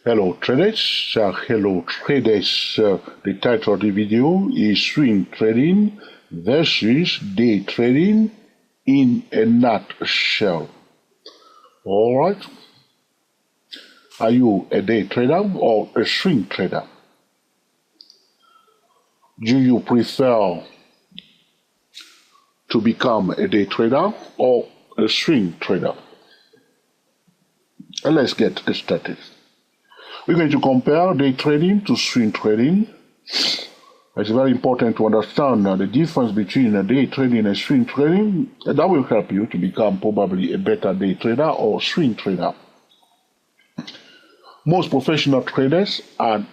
Hello traders, the title of the video is swing trading versus day trading in a nutshell. Alright, are you a day trader or a swing trader? Do you prefer to become a day trader or a swing trader? And let's get started. We're going to compare day trading to swing trading. It's very important to understand the difference between day trading and swing trading. And that will help you to become probably a better day trader or swing trader. Most professional traders are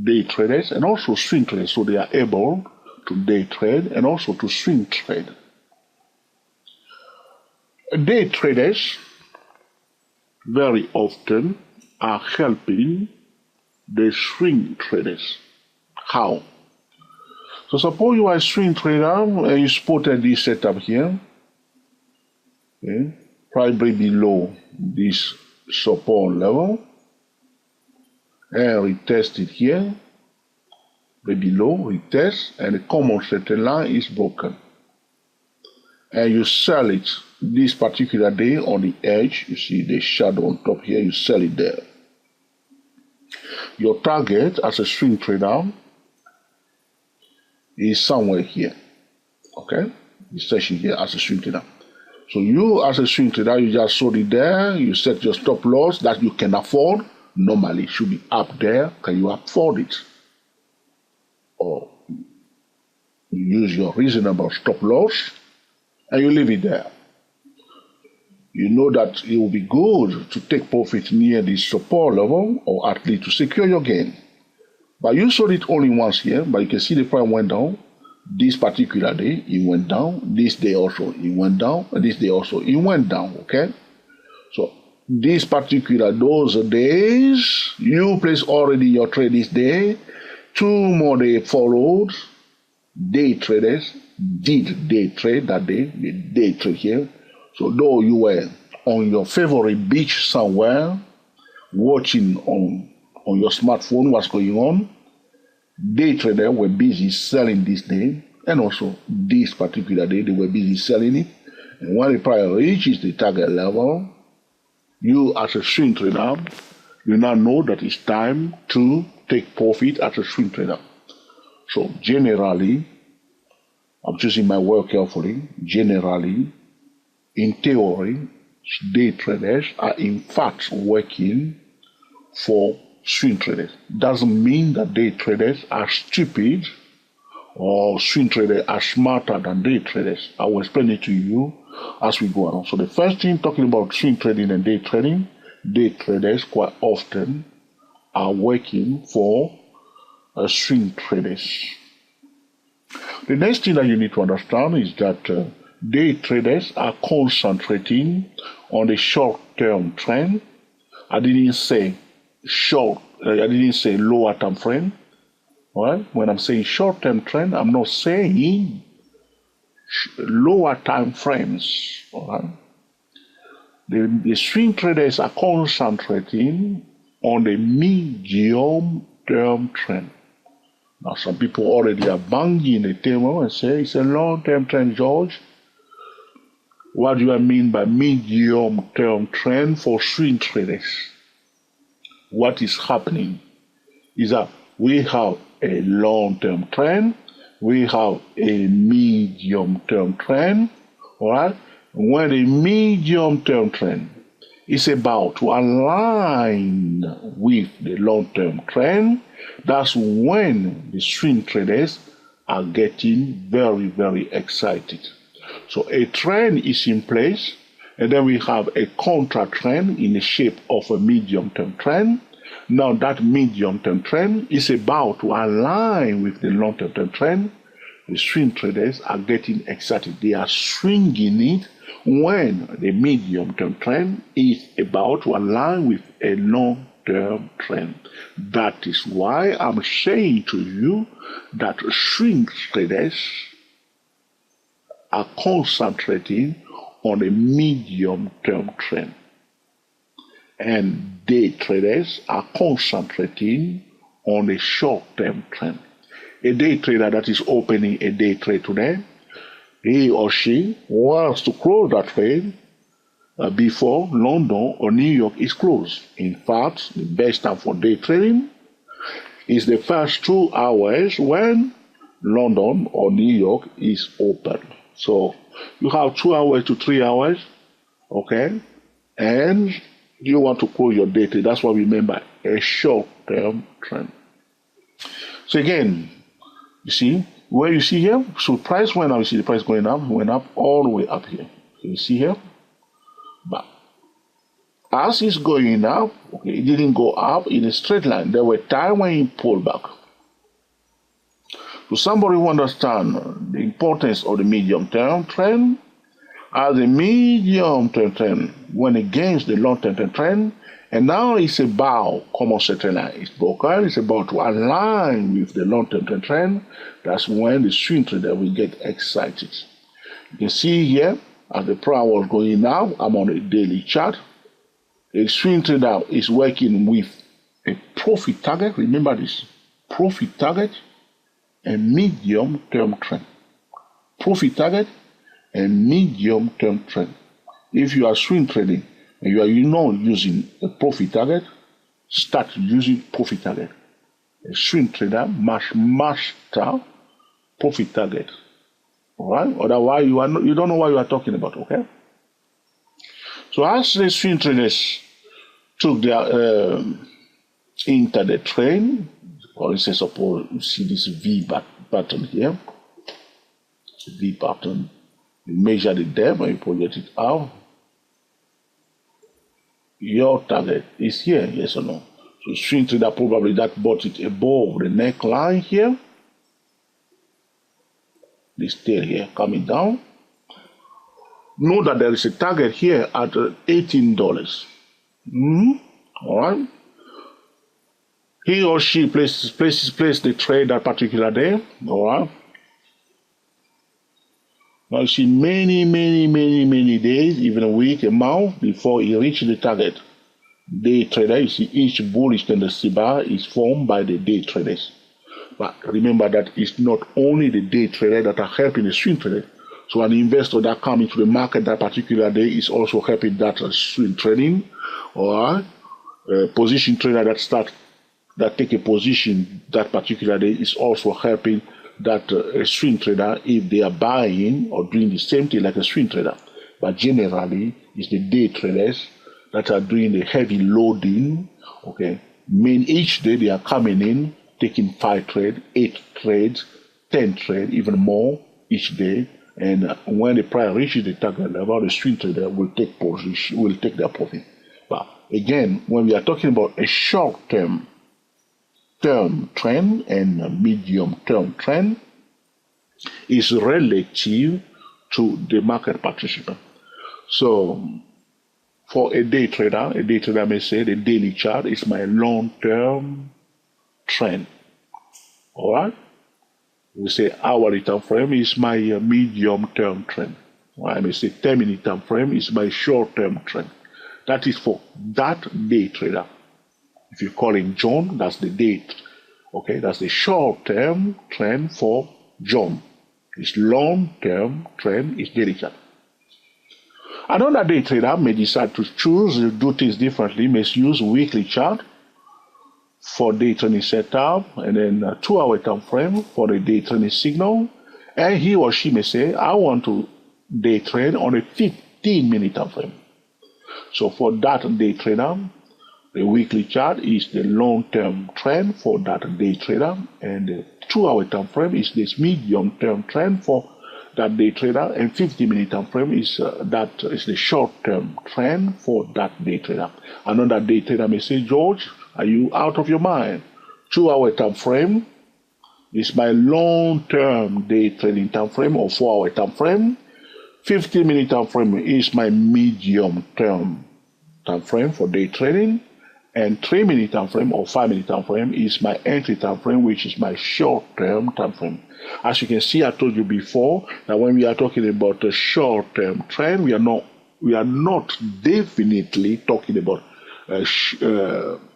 day traders and also swing traders, so they are able to day trade and also to swing trade. Day traders very often are helping the swing traders. How? So suppose you are a swing trader and you spotted this setup here, okay, probably below this support level, and retest it here, below, retest, and the common certain line is broken. And you sell it this particular day on the edge, you see the shadow on top here, you sell it there. Your target as a swing trader is somewhere here, okay? It's session here as a swing trader. So you as a swing trader, you just sold it there, you set your stop loss that you can afford. Normally it should be up there. Can you afford it? Or you use your reasonable stop loss and you leave it there. You know that it will be good to take profit near this support level or at least to secure your gain. But you sold it only once here, but you can see the price went down. This particular day, it went down. This day also, it went down. And this day also, it went down, okay? So, those days, you place already your trade this day. 2 more days followed. Day traders did day trade that day. They day trade here. So though you were on your favorite beach somewhere, watching on your smartphone what's going on, day traders were busy selling this day, and also this particular day they were busy selling it. And when the price reaches the target level, you as a swing trader, you now know that it's time to take profit as a swing trader. So generally, I'm choosing my word carefully, generally, in theory, day traders are in fact working for swing traders. Doesn't mean that day traders are stupid or swing traders are smarter than day traders. I will explain it to you as we go along. So the first thing, talking about swing trading and day traders quite often are working for swing traders. The next thing that you need to understand is that day traders are concentrating on the short-term trend. I didn't say lower time frame. All right? When I'm saying short-term trend, I'm not saying lower time frames. All right? The swing traders are concentrating on the medium-term trend. Now, some people already are banging the table and say it's a long-term trend, George. What do I mean by medium-term trend for swing traders? What is happening is that we have a long-term trend, we have a medium-term trend, all right? When the medium-term trend is about to align with the long-term trend, that's when the swing traders are getting very, very excited. So a trend is in place, and then we have a counter trend in the shape of a medium-term trend. Now that medium-term trend is about to align with the long-term trend. The swing traders are getting excited. They are swinging it when the medium-term trend is about to align with a long-term trend. That is why I'm saying to you that swing traders are concentrating on a medium-term trend. and day traders are concentrating on a short-term trend. A day trader that is opening a day trade today, he or she wants to close that trade before London or New York is closed. In fact, the best time for day trading is the first 2 hours when London or New York is open. So you have 2 hours to 3 hours, okay, and you want to close your day trade. That's what we mean by a short-term trend. So again, you see, where you see here, so price went up, you see the price going up, went up all the way up here. So you see here, but as it's going up, okay, it didn't go up in a straight line. There were times when it pulled back. So somebody who understands the importance of the medium-term trend, as a medium-term trend went against the long-term trend, and now it's about common certain line. It's broken. It's about to align with the long-term trend. That's when the swing trader will get excited. You can see here, as the price was going up, I'm on a daily chart. A swing trader is working with a profit target. Remember this, profit target and medium-term trend. Profit target and medium-term trend. If you are swing trading and you are not using a profit target, start using profit target. A swing trader must master profit target. All right? Otherwise, you don't know what you are talking about. Okay? So as the swing traders took their into the trend, for instance, suppose you see this V pattern here, V pattern. You measure the depth and you project it out. Your target is here, yes or no? So swing trader probably that bought it above the neckline here. This tail here coming down. Know that there is a target here at $18. All right. He or she places the trade that particular day. All right. Now you see many days, even a week, a month before he reaches the target. Day trader, you see each bullish tendency bar is formed by the day traders. But remember that it's not only the day trader that are helping the swing trader. So an investor that comes into the market that particular day is also helping that swing trading, or a position trader that take a position that particular day is also helping that a swing trader if they are buying or doing the same thing like a swing trader. But generally, it's the day traders that are doing the heavy loading. Okay, each day they are coming in, taking 5 trades, 8 trades, 10 trades, even more each day. And when the price reaches the target level, the swing trader will take position, will take their profit. But again, when we are talking about a short-term trend and a medium-term trend, is relative to the market participant. So for a day trader may say the daily chart is my long-term trend. All right? We say hourly time frame is my medium-term trend. I may say 10-minute time frame is my short-term trend. That is for that day trader. If you call him John, that's the date. Okay, that's the short-term trend for John. His long-term trend is daily chart. Another day trader may decide to do things differently, may use weekly chart for day trading setup, and then a 2-hour time frame for the day trading signal. And he or she may say, I want to day trade on a 15-minute time frame. So for that day trader, the weekly chart is the long-term trend for that day trader, and the 2-hour time frame is this medium-term trend for that day trader, and 50-minute time frame is the short-term trend for that day trader. Another day trader may say, George, are you out of your mind? 2-hour time frame is my long-term day trading time frame or 4-hour time frame. 50-minute time frame is my medium-term time frame for day trading. And 3-minute time frame or 5-minute time frame is my entry time frame, which is my short-term time frame. As you can see, I told you before that when we are talking about a short-term trend, we are not definitely talking about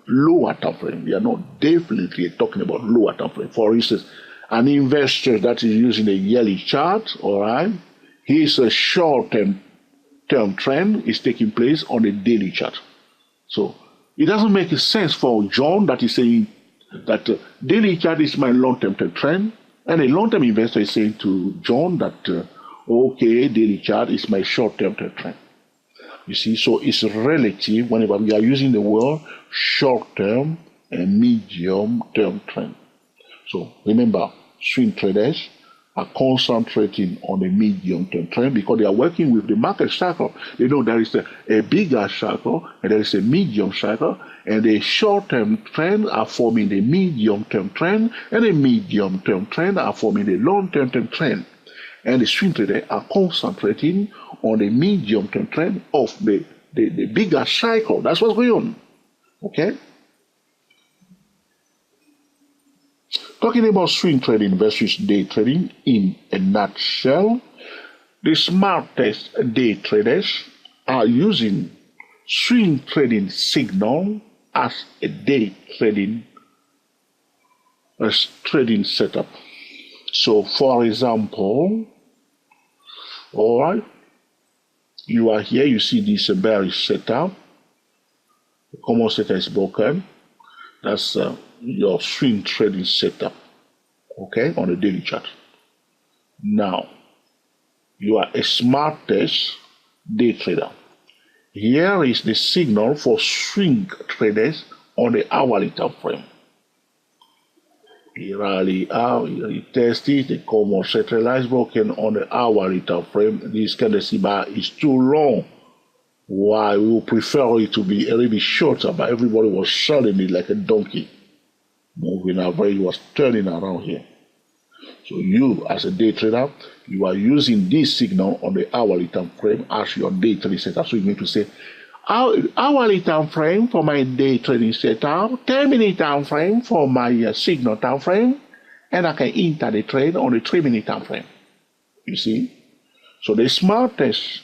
lower time frame. We are not definitely talking about lower time frame. For instance, an investor that is using a yearly chart, all right, his short-term trend is taking place on a daily chart. So it doesn't make sense for John that is saying that daily chart is my long-term trend, and a long-term investor is saying to John that, okay, daily chart is my short-term trend. You see, so it's relative whenever we are using the word short-term and medium-term trend. So remember, swing traders are concentrating on the medium-term trend because they are working with the market cycle. They know there is a bigger cycle and there is a medium cycle, and the short-term trend are forming the medium-term trend, and the medium-term trend are forming the long-term trend. And the swing traders are concentrating on the medium-term trend of the bigger cycle. That's what's going on. Okay? Talking about swing trading versus day trading in a nutshell, the smartest day traders are using swing trading signal as a day trading setup. So, for example, all right, you are here, you see this bearish setup, the common setup is broken. That's your swing trading setup, okay, on the daily chart. Now, you are a smartest day trader. Here is the signal for swing traders on the hourly time frame. You test it, the common setup line is broken on the hourly time frame. This candlestick bar is too long. Why? We would prefer it to be a little bit shorter, but everybody was selling it like a donkey. Moving around, he was turning around here. So you, as a day trader, you are using this signal on the hourly time frame as your day trading setup. So you need to say, hourly time frame for my day trading setup, 10-minute time frame for my signal time frame, and I can enter the trade on the 3-minute time frame. You see? So the smartest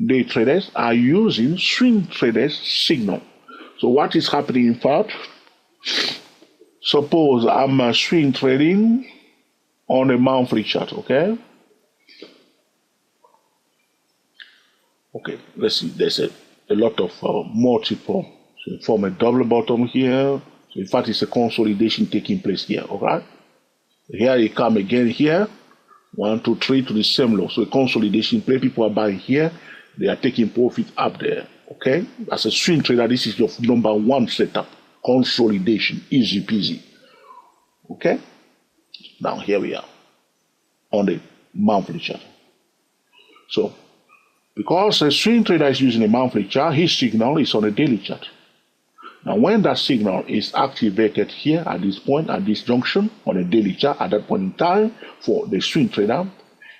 day traders are using swing traders signal. So what is happening in fact? Suppose I'm swing trading on a monthly chart, okay? Okay, let's see, there's a lot of multiple. So you form a double bottom here. So in fact, it's a consolidation taking place here, all right? Here you come again here, 1, 2, 3 to the same low. So a consolidation play, people are buying here, they are taking profit up there, okay? As a swing trader, this is your number one setup, consolidation, easy peasy, okay? Now here we are on the monthly chart. So because a swing trader is using a monthly chart, his signal is on a daily chart. Now, when that signal is activated here at this point, at this junction, on a daily chart, at that point in time, for the swing trader,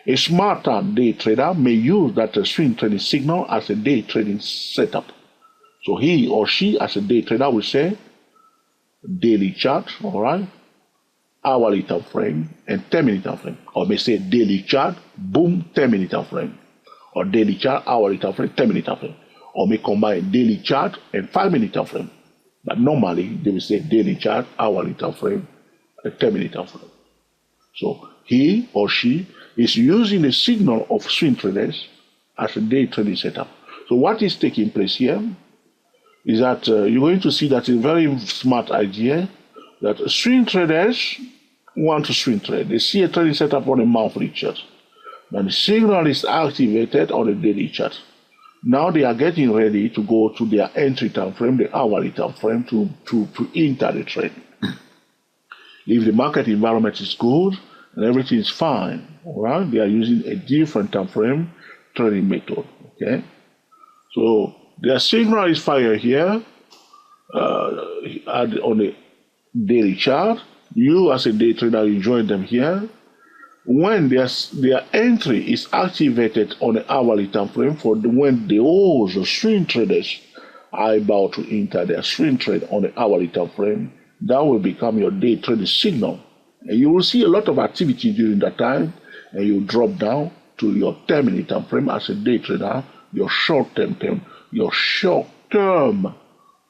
a smarter day trader may use that swing trading signal as a day trading setup. So he or she, as a day trader, will say daily chart, all right, hourly time frame, and 10-minute time frame. Or may say daily chart, boom, 10-minute time frame. Or daily chart, hourly time frame, 10-minute time frame. Or may combine daily chart and 5-minute time frame. But normally, they will say daily chart, hourly time frame, and 10-minute time frame. So he or she is using the signal of swing traders as a day trading setup. So what is taking place here is that you're going to see that a very smart idea that swing traders want to swing trade. They see a trading setup on a monthly chart. Now the signal is activated on the daily chart. Now they are getting ready to go to their entry time frame, the hourly time frame, to enter the trade. If the market environment is good and everything is fine, all right, they are using a different time frame trading method. Okay, so their signal is fired here on the daily chart. You as a day trader, you join them here. When their entry is activated on the hourly time frame for when the swing traders are about to enter their swing trade on the hourly time frame, that will become your day trading signal. And you will see a lot of activity during that time, and you drop down to your 10-minute time frame as a day trader, your short-term your short-term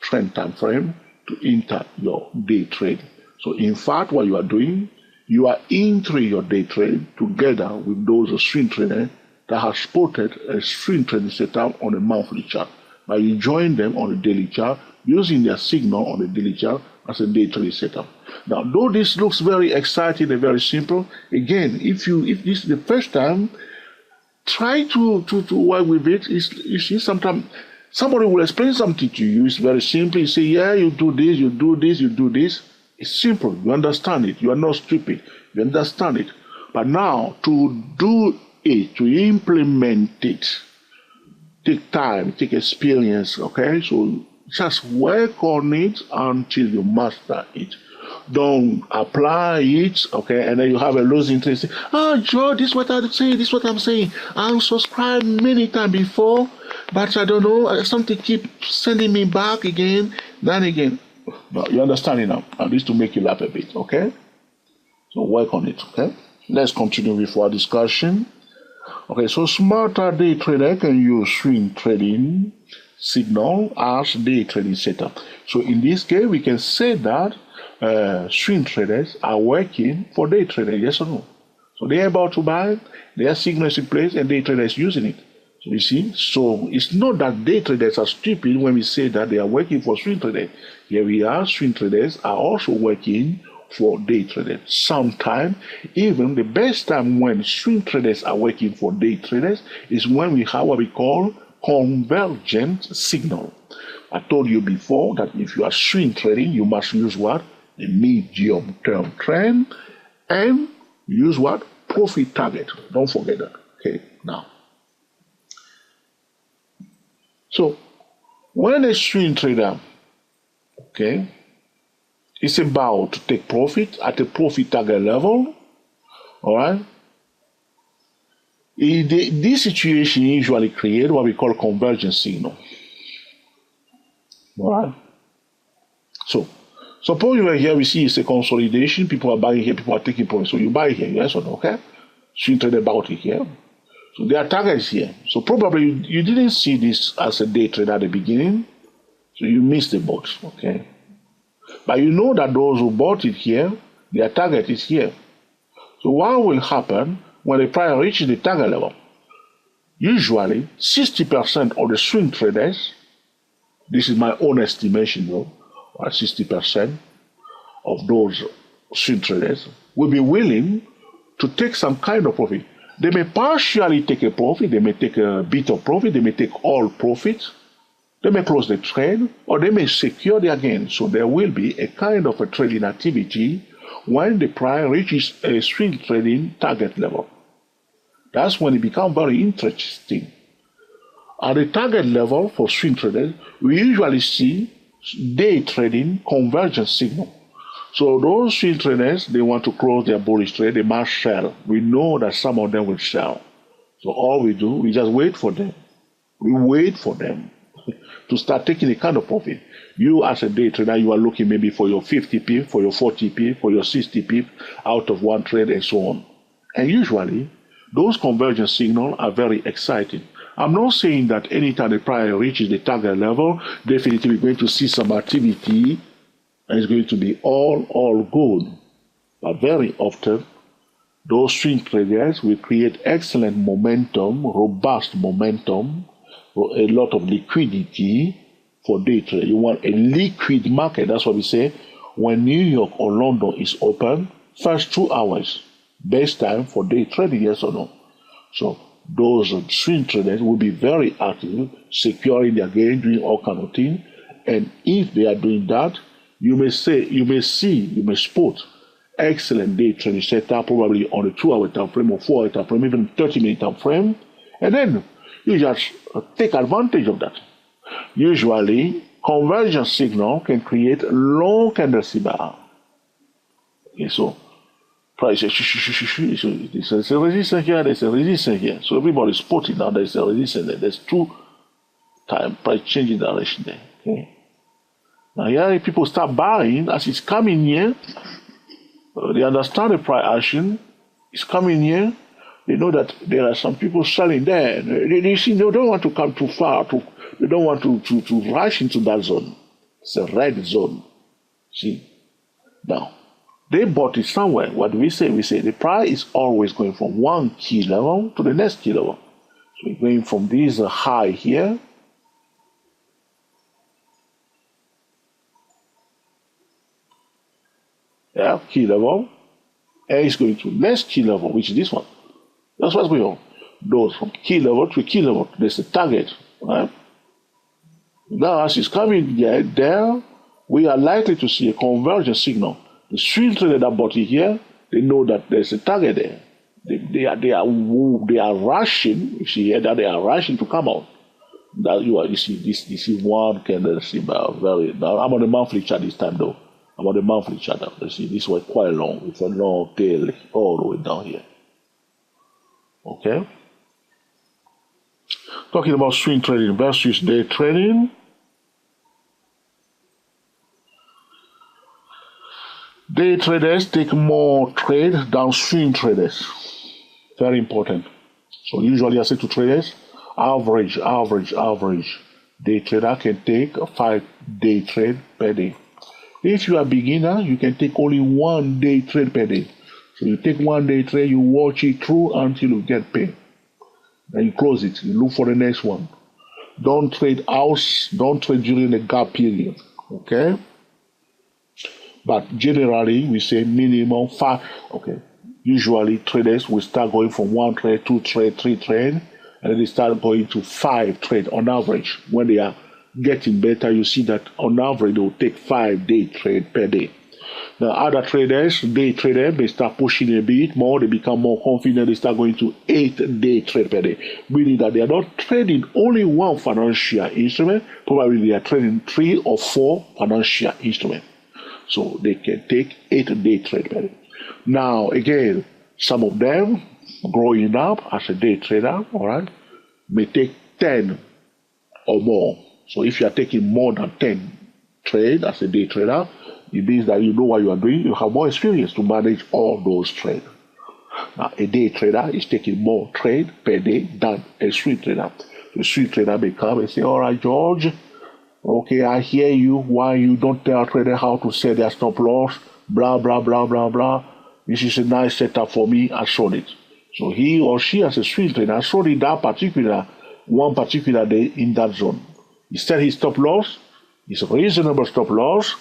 trend time frame to enter your day trade. So in fact, what you are doing, you are entering your day trade together with those swing traders that have spotted a swing trading setup on a monthly chart. But you join them on a daily chart using their signal on the daily chart as a day trading setup. Now, though this looks very exciting and very simple, again, if this is the first time, try to work with it. You see, sometimes somebody will explain something to you. It's very simple. You say, yeah, you do this, you do this, you do this. It's simple. You understand it. You are not stupid. You understand it. But now, to do it, to implement it, take time, take experience, okay? So just work on it until you master it. Don't apply it, okay, and then you have a losing interest. Oh, Joe, this is what I'm saying, this is what I'm saying. I'm subscribed many times before, but I don't know, something keep sending me back again, then again. But you understand it now, at least to make you laugh a bit, okay? So work on it, okay? Let's continue with our discussion. Okay, so smarter day trader can use swing trading signal as day trading setup. So in this case, we can say that swing traders are working for day traders, yes or no? So they are about to buy, their signal is in place, and day traders using it. So you see, so it's not that day traders are stupid when we say that they are working for swing traders. Here we are, swing traders are also working for day traders. Sometimes, even the best time when swing traders are working for day traders is when we have what we call convergent signal. I told you before that if you are swing trading, you must use what? The medium-term trend and use what? Profit target. Don't forget that. Okay, now. So, when a swing trader, okay, is about to take profit at a profit target level, all right, this situation usually creates what we call convergence signal. All right. So, suppose you are here, we see it's a consolidation, people are buying here, people are taking profit. So you buy here, yes or no, okay? Swing trade about it here. So their target is here. So probably you didn't see this as a day trade at the beginning, so you missed the boat, okay? But you know that those who bought it here, their target is here. So what will happen when the price reaches the target level? Usually, 60% of the swing traders, this is my own estimation though, or 60% of those swing traders will be willing to take some kind of profit. They may partially take a profit, they may take a bit of profit, they may take all profit, they may close the trade, or they may secure their gain. So there will be a kind of a trading activity when the price reaches a swing trading target level. That's when it becomes very interesting. At the target level for swing traders, we usually see day trading convergence signal. So those swing traders, they want to close their bullish trade, they must sell. We know that some of them will sell. So all we do, we just wait for them. We wait for them to start taking a kind of profit. You as a day trader, you are looking maybe for your 50 pip, for your 40 pip, for your 60 pip out of one trade and so on. And usually, those convergence signals are very exciting. I'm not saying that anytime the price reaches the target level, definitely we're going to see some activity and it's going to be all good. But very often, those swing traders will create excellent momentum, robust momentum, a lot of liquidity for day trade. You want a liquid market. That's what we say. When New York or London is open, first 2 hours, best time for day trading, yes or no? So those swing traders will be very active, securing their gain, doing all kind of things. And if they are doing that, you may spot excellent day trading setup, probably on a 2-hour time frame or 4-hour time frame, even 30-minute time frame, and then you just take advantage of that. Usually, convergence signal can create long candlestick bar. Okay, so price there's a resistance here, there's a resistance here. So everybody's spotting now there's a resistance there. There's 2 time price changing direction there. Okay. Now here people start buying as it's coming here. They understand the price action. It's coming here. They know that there are some people selling there. They see they don't want to come too far. They don't want to rush into that zone. It's a red zone. See? Now, they bought it somewhere. What do we say? We say the price is always going from one key level to the next key level. So we're going from this high here. Yeah, key level. And it's going to next key level, which is this one. That's what's going on. Those from key level to key level. There's a target. Right? Now, as it's coming there, we are likely to see a convergence signal. The swing trader that bought it here, they know that there's a target there. They are rushing. You see here that they are rushing to come out. That you see this is one candle. Now I'm on the monthly chart this time though. I'm on the monthly chart now. You see this was quite long. It's a long tail all the way down here. Okay. Talking about swing trading versus day trading. Day traders take more trade than swing traders. Very important. So usually I say to traders, average. Day trader can take a 5-day trade per day. If you are a beginner, you can take only 1 day trade per day. So you take 1 day trade, you watch it through until you get paid. Then you close it, you look for the next one. Don't trade during the gap period. Okay? But generally, we say minimum 5. Okay. Usually, traders will start going from 1 trade, 2 trade, 3 trade, and then they start going to 5 trade on average. When they are getting better, you see that on average, they will take 5-day trade per day. Now, other traders, day traders, they start pushing a bit more, they become more confident, they start going to 8-day trade per day, meaning that they are not trading only one financial instrument, probably they are trading 3 or 4 financial instruments. So they can take 8-day trade per day. Now, again, some of them growing up as a day trader, all right, may take 10 or more. So if you are taking more than 10 trades as a day trader, it means that you know what you are doing. You have more experience to manage all those trades. Now, a day trader is taking more trade per day than a swing trader. The swing trader may come and say, all right, George, okay, I hear you. Why you don't tell trader how to set their stop loss? Blah, blah, blah, blah, blah. This is a nice setup for me. I sold it. So he or she as a swing trader sold it that one particular day in that zone. He set his stop loss, his reasonable stop loss,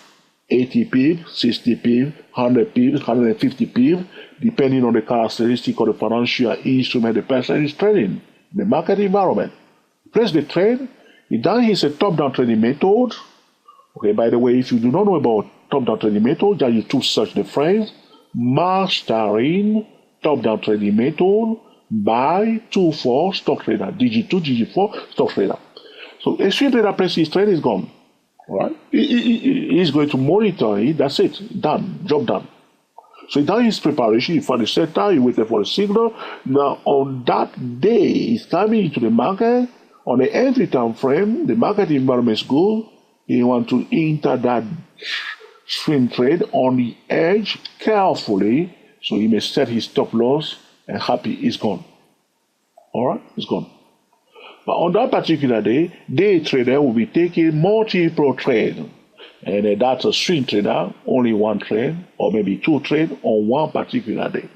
80 pips, 60 pips, 100 pips, 150 pips, depending on the characteristic of the financial instrument the person is trading, the market environment. Place the trade. That is a top-down trading method. Okay, by the way, if you do not know about top-down trading method, then you to search the phrase mastering top-down trading method by 2-4 stock trader, DG2, DG4 stock trader. So a swing trader places his trade is gone. All right, he's going to monitor it. That's it. Done. Job done. So he done his preparation. He found the setup. He waited for the signal. Now on that day, he's coming into the market. On the entry time frame, the market environment is good. He want to enter that swing trade on the edge carefully, so he may set his stop loss and happy it's gone. All right, it's gone. But on that particular day, day trader will be taking multiple trades. And that's a swing trader, only 1 trade, or maybe 2 trades on one particular day,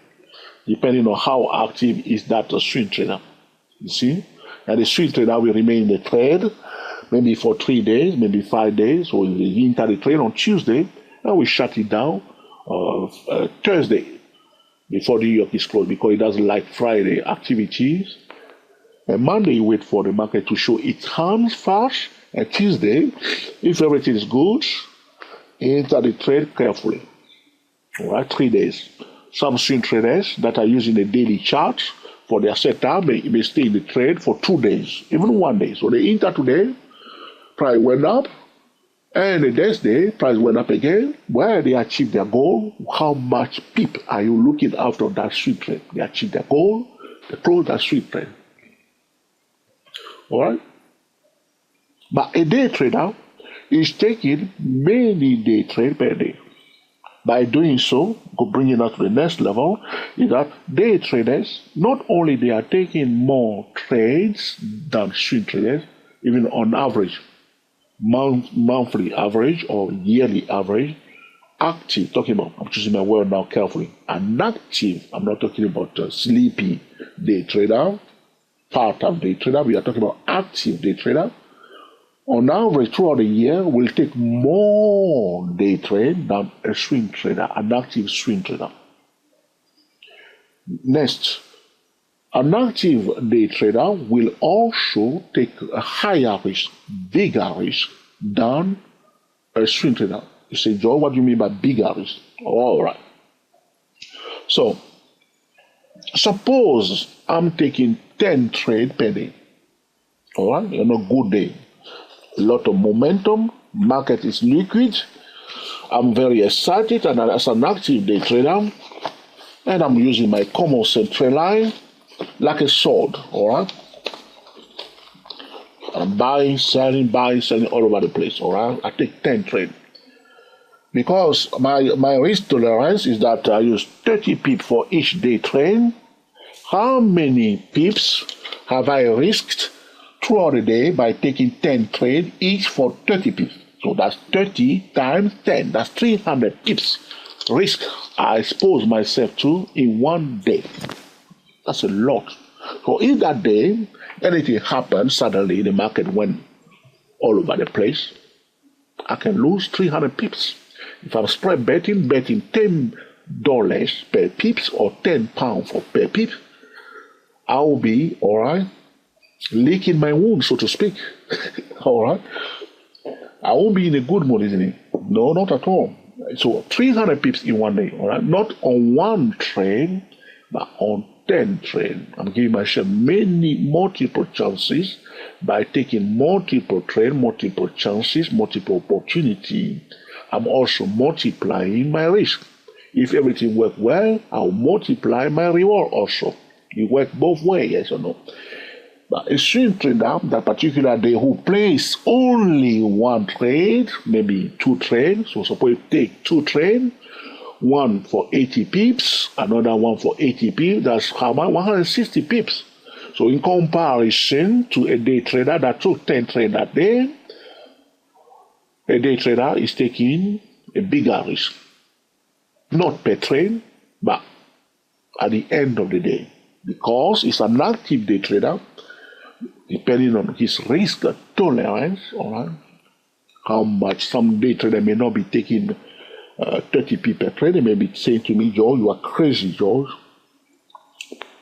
depending on how active is that swing trader. You see? And the swing trader will remain in the trade, maybe for 3 days, maybe 5 days. So he enter the trade on Tuesday, and we shut it down Thursday before New York is closed, because he doesn't like Friday activities. And Monday, you wait for the market to show its hands first. And Tuesday, if everything is good, enter the trade carefully. All right, 3 days. Some swing traders that are using the daily chart for their setup may stay in the trade for 2 days, even 1 day. So they enter today, price went up, and the next day, price went up again. Where they achieve their goal, how much pip are you looking after that swing trade? They achieve their goal, they close that swing trade. All right? But a day trader is taking many day trade per day. By doing so, bringing us to the next level, is that day traders, not only they are taking more trades than swing traders, even on average, monthly average or yearly average, active, talking about, I'm choosing my word now carefully, an active, I'm not talking about a sleepy day trader, part-time day trader, we are talking about active day trader. On average, throughout the year, will take more day trade than a swing trader, an active swing trader. Next, an active day trader will also take a higher risk, bigger risk than a swing trader. You say, Joe, what do you mean by bigger risk? All right. So, suppose I'm taking 10 trades per day. All right, on a good day. A lot of momentum, market is liquid. I'm very excited, and as an active day trader, and I'm using my common sense trend line like a sword, all right? I'm buying, selling all over the place, all right? I take 10 trades. Because my risk tolerance is that I use 30 pips for each day trade. How many pips have I risked throughout the day by taking 10 trades, each for 30 pips? So that's 30 times 10. That's 300 pips risk I expose myself to in one day. That's a lot. So if that day anything happens, suddenly the market went all over the place, I can lose 300 pips. If I'm spread betting $10 per pips or £10 for per pip, I will be, all right, licking my wound, so to speak. All right. I won't be in a good mood, isn't it? No, not at all. So 300 pips in one day, all right? Not on one trade, but on 10 trades. I'm giving myself multiple chances by taking multiple trades, multiple chances, multiple opportunity. I'm also multiplying my risk. If everything works well, I'll multiply my reward also. It works both ways, yes or no? But a swing trader, that particular day, who plays only one trade, maybe two trades, so suppose you take two trades, one for 80 pips, another one for 80 pips, that's how much? 160 pips. So in comparison to a day trader that took 10 trades that day, a day trader is taking a bigger risk. Not per trade, but at the end of the day. Because it's an active day trader, depending on his risk tolerance, all right, how much some day trader may not be taking 30 pips per trade. They may be saying to me, George, you are crazy, George.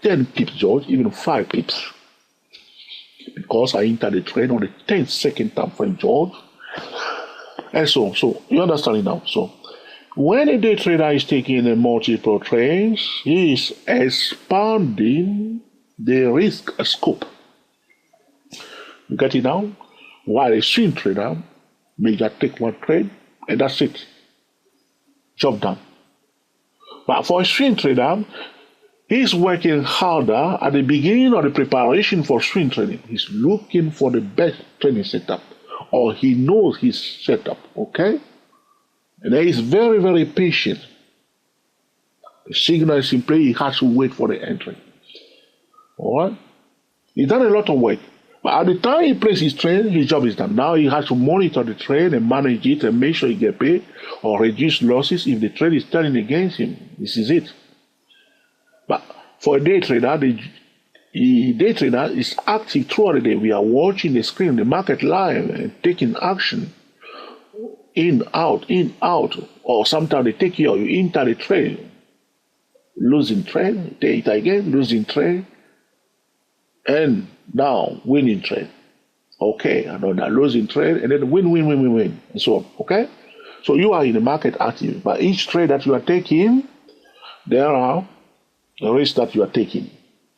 10 pips, George, even 5 pips. Because I entered the trade on the 10-second time frame, George. And so you understand it now. So when a day trader is taking a multiple trades, he is expanding the risk scope. You get it now? While a swing trader may just take one trade and that's it. Job done. But for a swing trader, he's working harder at the beginning of the preparation for swing trading. He's looking for the best trading setup, or he knows his setup, okay? And then he's very, very patient. The signal is in play, he has to wait for the entry. All right? He's done a lot of work. But at the time he plays his trade, his job is done. Now he has to monitor the trade and manage it and make sure he gets paid or reduce losses if the trade is turning against him. This is it. But for a day trader, the day trader is active throughout the day. We are watching the screen, the market live, and taking action. In, out, or sometimes they take you or you enter the trade. Losing trade, take it again, losing trade, and now winning trade. Okay, another losing trade, and then win, and so on. Okay? So you are in the market active, but each trade that you are taking, there are the risks that you are taking.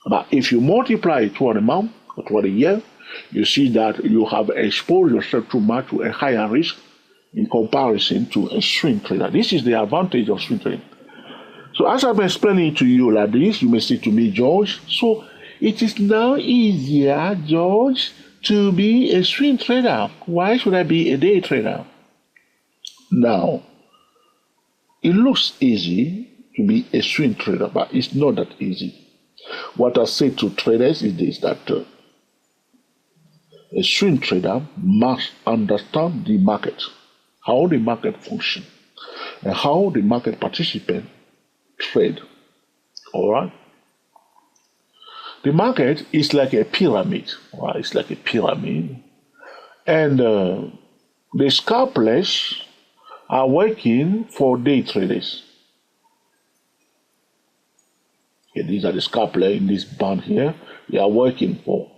But if you multiply it throughout the month or throughout the year, you see that you have exposed yourself too much to a higher risk in comparison to a swing trader. This is the advantage of swing trading. So as I'm explaining to you like this, you may say to me, George, so it is now easier, George, to be a swing trader. Why should I be a day trader? Now, It looks easy to be a swing trader, but it's not that easy. What I say to traders is this, that a swing trader must understand the market, how the market functions, and how the market participants trade. All right? The market is like a pyramid. All right? It's like a pyramid. And the scalpers are working for day traders. Okay, these are the scalpers in this band here. They are working for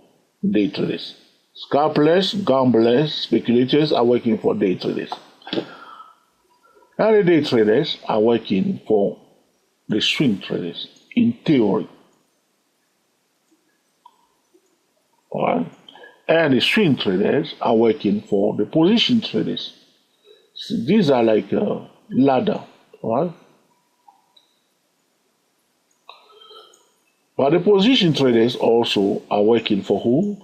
day traders. Scalpers, gamblers, speculators are working for day traders. And the day traders are working for the swing traders, in theory. All right? And the swing traders are working for the position traders. So these are like a ladder, right? But the position traders also are working for who?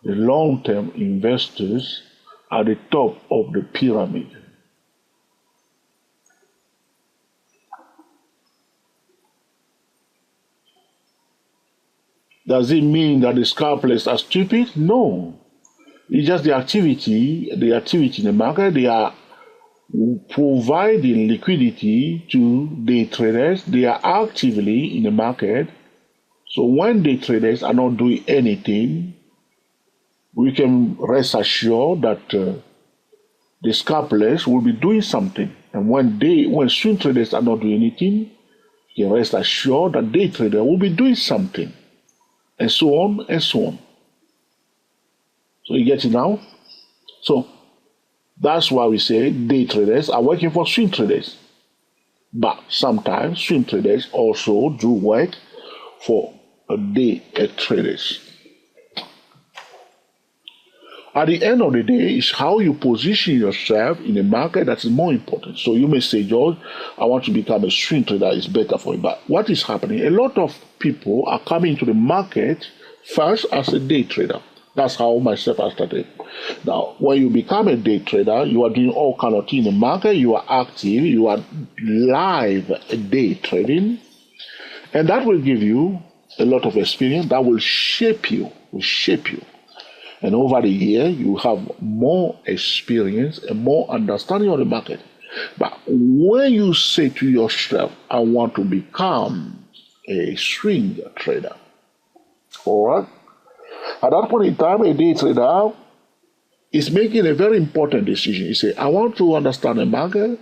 The long-term investors at the top of the pyramid. Does it mean that the scalpers are stupid? No. It's just the activity in the market. They are providing liquidity to day traders. They are actively in the market. So when day traders are not doing anything, we can rest assured that the scalpers will be doing something. And when swing traders are not doing anything, you can rest assured that day trader will be doing something. And so on and so on. So you get it now? So that's why we say day traders are working for swing traders. But sometimes swing traders also do work for day traders. At the end of the day, it's how you position yourself in the market that is more important. So you may say, George, I want to become a swing trader, it's better for you. But what is happening? A lot of people are coming into the market first as a day trader. That's how myself I started. Now, when you become a day trader, you are doing all kind of things in the market. You are active. You are live day trading. And that will give you a lot of experience. That will shape you. And over the year, you have more experience and more understanding of the market. But when you say to yourself, I want to become a swing trader, all right? At that point in time, a day trader is making a very important decision. He says, I want to understand the market.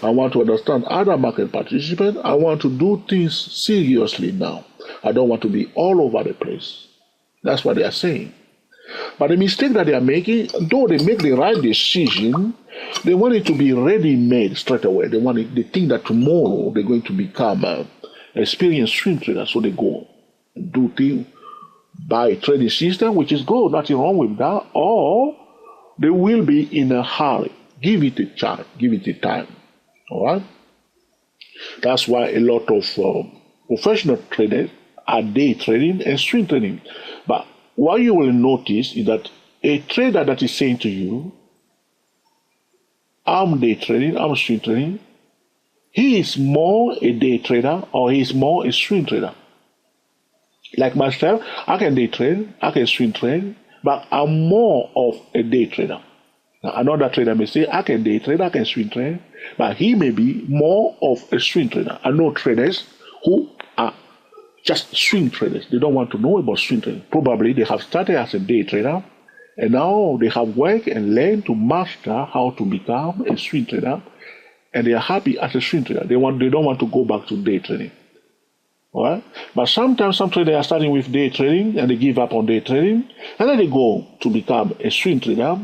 I want to understand other market participants. I want to do things seriously now. I don't want to be all over the place. That's what they are saying. But the mistake that they are making, though they make the right decision, they want it to be ready-made straight away. They think that tomorrow they're going to become an experienced swing trader, so they go and do things, buy a trading system, which is good, nothing wrong with that, or they will be in a hurry. Give it a chance, give it a time. All right? That's why a lot of professional traders are day trading and swing trading. But what you will notice is that a trader that is saying to you, I'm day trading, I'm swing trading, he is more a day trader or he is more a swing trader. Like myself, I can day trade, I can swing trade, but I'm more of a day trader. Now, another trader may say, I can day trade, I can swing trade, but he may be more of a swing trader. I know traders who are just swing traders. They don't want to know about swing trading. Probably they have started as a day trader, and now they have worked and learned to master how to become a swing trader, and they are happy as a swing trader. They don't want to go back to day trading. All right? But sometimes some traders are starting with day trading and they give up on day trading, and then they go to become a swing trader.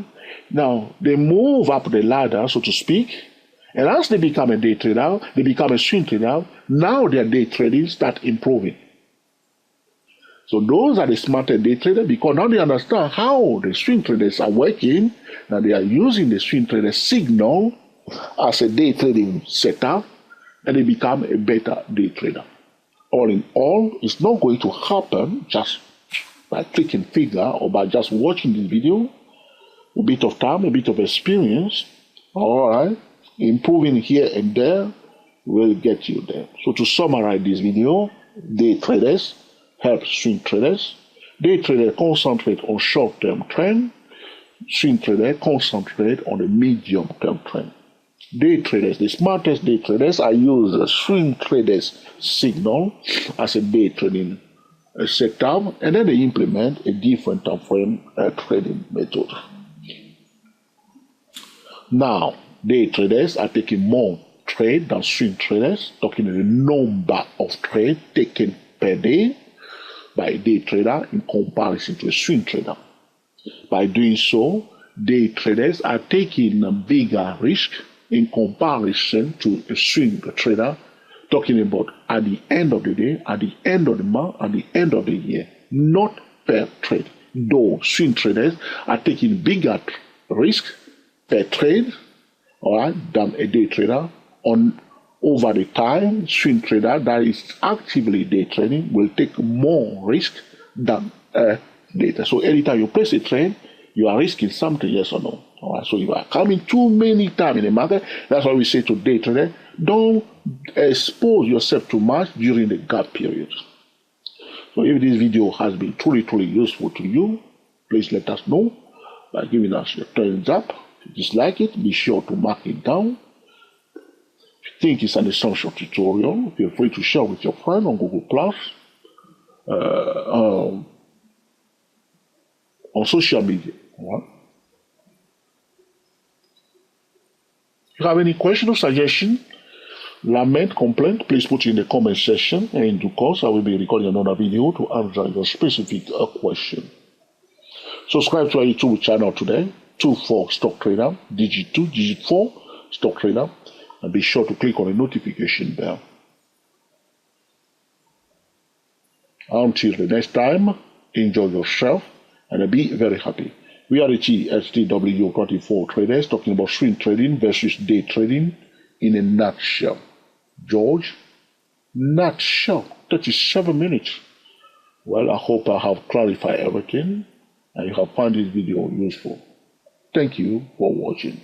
Now they move up the ladder, so to speak, and as they become a day trader, they become a swing trader. Now their day trading start improving. So those are the smarter day traders, because now they understand how the swing traders are working, and they are using the swing trader signal as a day trading setup, and they become a better day trader. All in all, it's not going to happen just by clicking figure or by just watching this video. A bit of time, a bit of experience, all right, Improving here and there will get you there. So to summarize this video, day traders help swing traders. Day traders concentrate on short-term trend. Swing traders concentrate on the medium-term trend. Day traders, the smartest day traders, I use the swing traders signal as a day trading setup, and then they implement a different time frame trading method. Now, day traders are taking more trade than swing traders, talking the number of trades taken per day by a day trader in comparison to a swing trader. By doing so, day traders are taking a bigger risk in comparison to a swing trader, talking about at the end of the day, at the end of the month, at the end of the year, not per trade. Though swing traders are taking bigger risk per trade, all right, than a day trader. On over the time, swing trader that is actively day trading will take more risk than a day trader. So anytime you place a trade, you are risking something, yes or no. All right, so you are coming too many times in the market. That's why we say to day trader, don't expose yourself too much during the gap period. So if this video has been truly useful to you, please let us know by giving us your thumbs up. If you dislike it, be sure to mark it down. If you think it's an essential tutorial, feel free to share with your friend on Google Plus, on social media. All right? If you have any question or suggestion, lament, complaint, please put it in the comment section, and in due course I will be recording another video to answer your specific question. Subscribe to our YouTube channel today, 24 Stock Trader, digit 2, digit 4 Stock Trader, and be sure to click on the notification bell. Until the next time, enjoy yourself and be very happy. We are the TSTW24 traders talking about swing trading versus day trading in a nutshell. George, nutshell, 37 minutes. Well, I hope I have clarified everything and you have found this video useful. Thank you for watching.